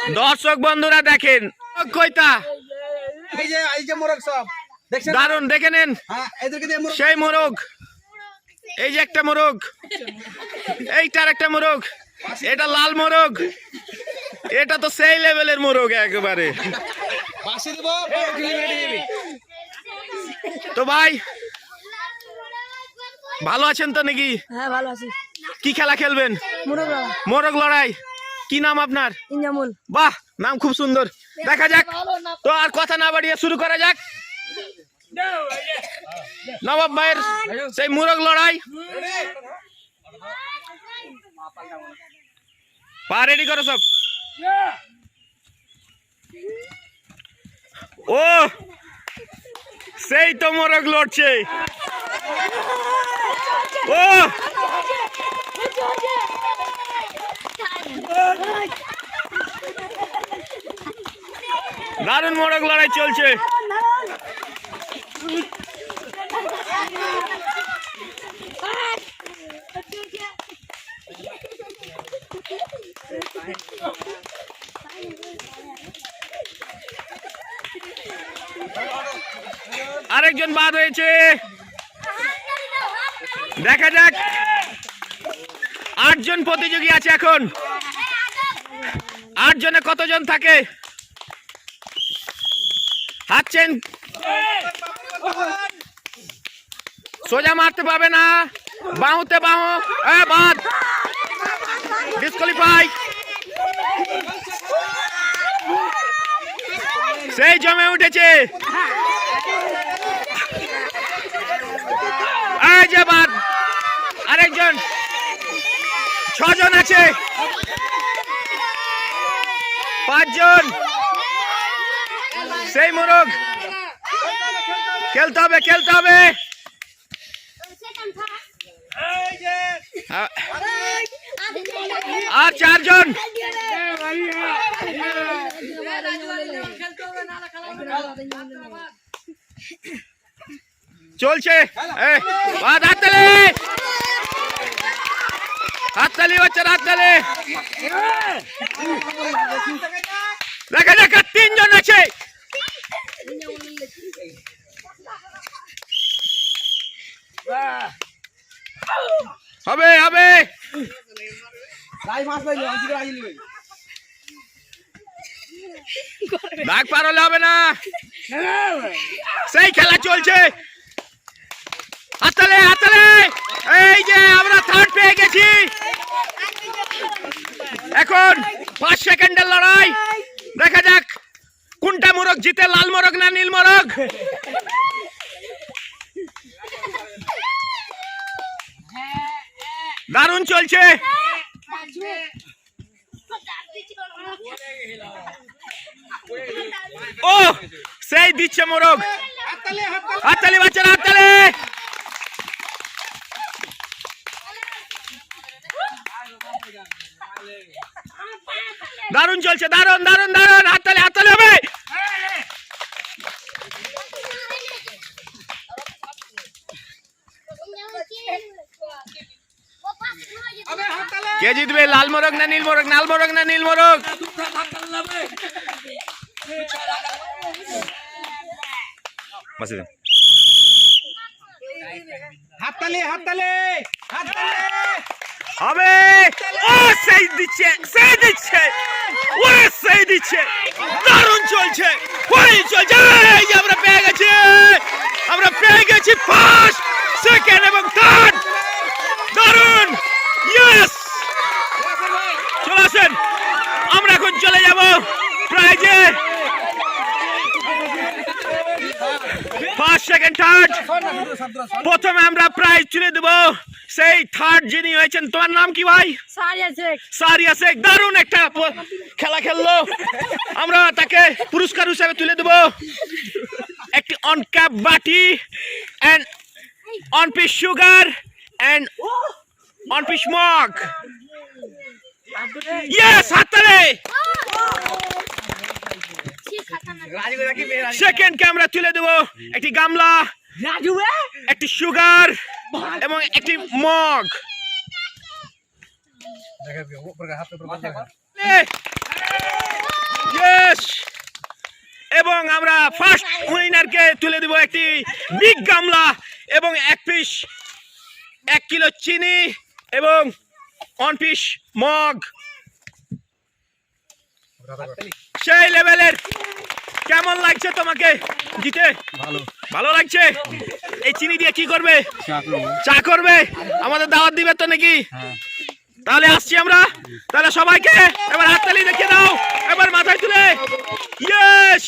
দর্শক বন্ধুরা দেখেন কইতা এই যে মোরগ সব দেখছেন, দারুন দেখে নেন এদেরকে দিয়ে মোরগ সেই মোরগ। এই যে একটা মোরগ, এইটার একটা মোরগ, এটা লাল মোরগ, এটা তো সেই লেভেলের মোরগ একেবারে। বাসি দেব তো ভাই ভালো আছেন তো নাকি? হ্যাঁ ভালো আছি। কি খেলা খেলবেন? মোরগ লড়াই। মোরগ লড়াই। কি নাম আপনার? ইনজামুল। বাহ, নাম খুব সুন্দর। দেখা যাক, তো আর কথা না বাড়িয়ে শুরু করা যাক। নবাব ভাইয়ের সেই মোরগ লড়াই। পা রেডি করো সব। ও সেই তো মোরগ লড়ছে। ও দারুণ মোরগ লড়াই চলছে। আরেকজন বাদ হয়েছে, দেখা যাক। 8 জন প্রতিযোগী আছে এখন। 8 জনে কতজন থাকে? হাঁটছেন, সোজা মারতে পারবে না, বাহুতে বাহু, বাদ, ডিসকোয়ালিফাই। সেই জমে উঠেছে, এই যে বাদ। আরেকজন, 6 জন আছে, 5 জন। সেই মোরগ খেলতে হবে, খেলতে হবে। আর 4 জন। চলছে, হাততালি, হাততালি বাচ্চারা, হাততালি। দেখা যাক, 3 জন আছে। হবে হবে, দাগ পার হলে হবে না। সেই খেলা চলছে, হাততালি, হাততালি। এই যে আমরা 3rd পেয়ে গেছি। এখন 5 সেকেন্ডের লড়াই। দেখা যাক কোনটা মোরগ জিতে, লাল মোরগ না নীল মোরগ। দারুণ চলছে। ও সেই দিচ্ছে মোরগ। হাততালি বাচ্চারা, হাততালি। দারুণ চলছে, দারুণ দারুণ দারুণ। হাততালি, হাততালি হবে। কে জিতবে, লাল মোরগ না নীল মোরগ? লাল মোরগ না নীল মোরগ? হাততালি, হাততালি, হাততালি হবে। ও সেই দিচ্ছে, সেই দিচ্ছে, ও সেই দিচ্ছে। দারুণ চলছে, ওই চলছে। এই যে আমরা পেয়ে গেছি, আমরা পেয়ে গেছি 1st, 2nd এবং 3rd। দারুণ, ইয়েস। চলে আসেন, আমরা এখন চলে যাব প্রাইজে। 1st, 2nd, 3rd। প্রথমে আমরা প্রাইজ তুলে দেব সেই 3rd যিনি হয়েছেন। তোমার নাম কি ভাই? সারিয়া শেখ। সারিয়া শেখ। দারুণ একটা খেলা খেললো, আমরা তাকে পুরস্কার হিসেবে তুলে দেব একটি অন ক্যাপ বাটি and on piece sugar and on piece mug. Yes, হাততালি। সেকেন্ড ক্যামেরা তুলে দেব একটি গামলা, একটি সুগার এবং একটি মগ। ইয়েস। এবং আমরা ফার্স্ট উইনারকে তুলে দিব একটি বিগ গামলা এবং 1 কিলো চিনি এবং 1 পিস মগ। সেই লেভেলের। কেমন লাগছে তোমাকে জিতে? ভালো লাগছে। এই চিনি দিয়ে কি করবে? চা করবে। আমাদের দাওয়াত দিবে তো নাকি? তাহলে আসছি আমরা। তাহলে সবাইকে এবার হাততালি দেখিয়ে দাও, এবার মাথায় তুলে। ইয়েস।